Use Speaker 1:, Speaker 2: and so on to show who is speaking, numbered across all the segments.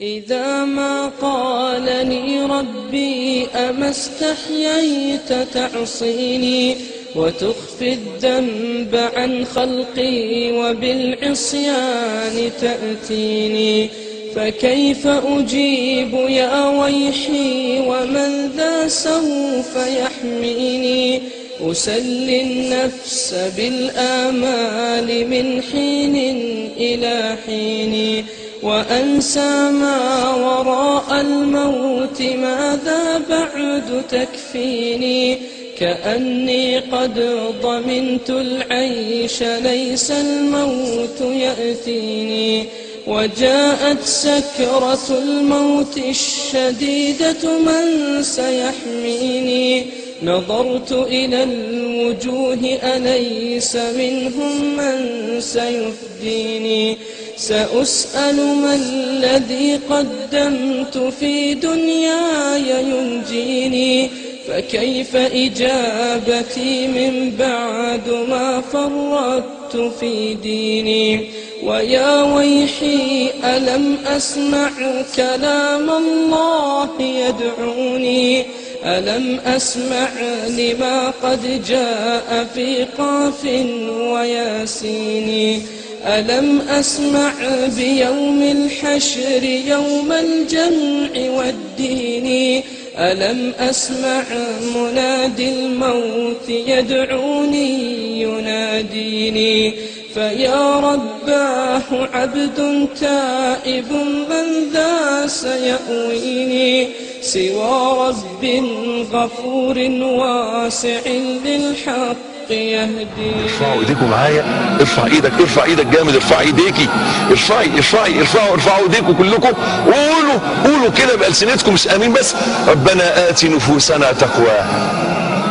Speaker 1: إذا ما قالني ربي أما استحييت تعصيني وتخفي الذنب عن خلقي وبالعصيان تأتيني، فكيف أجيب يا ويحي ومن ذا سوف يحميني؟ أسلي النفس بالآمال من حين إلى حين، وأنسى ما وراء الموت ماذا بعد تكفيني؟ كأني قد ضمنت العيش ليس الموت يأتيني، وجاءت سكرة الموت الشديدة من سيحميني؟ نظرت إلى الوجوه أليس منهم من سيفديني؟ سأسأل ما الذي قدمت في دنياي ينجيني، فكيف إجابتي من بعد ما فرطت في ديني؟ ويا ويحي ألم أسمع كلام الله يدعوني؟ ألم أسمع لما قد جاء في قاف وياسين؟ ألم أسمع بيوم الحشر يوم الجمع والدين؟ ألم أسمع منادي الموت يدعوني يناديني؟ فيا رباه عبد تائب من ذا سيأويني؟ سوى رب غفور واسع للحق يهديني.
Speaker 2: ارفعوا ايديكم معايا، ارفع ايدك، ارفع ايدك جامد، ارفع ايديكي، ارفعوا ايديكم كلكم، قولوا كده بألسنتكم، مش امين بس. ربنا آت نفوسنا تقواها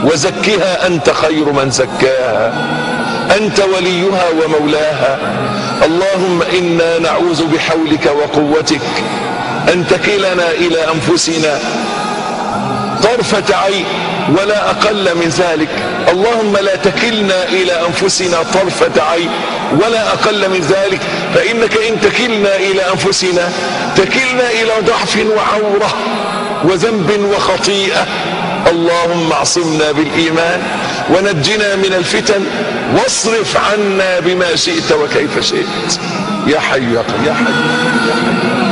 Speaker 2: وزكها انت خير من زكاها انت وليها ومولاها. اللهم انا نعوذ بحولك وقوتك ان تكلنا الى انفسنا طرفة عين ولا اقل من ذلك. اللهم لا تكلنا الى انفسنا طرفة عين ولا اقل من ذلك، فانك ان تكلنا الى انفسنا تكلنا الى ضعف وعورة وذنب وخطيئة. اللهم اعصمنا بالايمان ونجنا من الفتن واصرف عنا بما شئت وكيف شئت يا حي يا قيوم يا حي.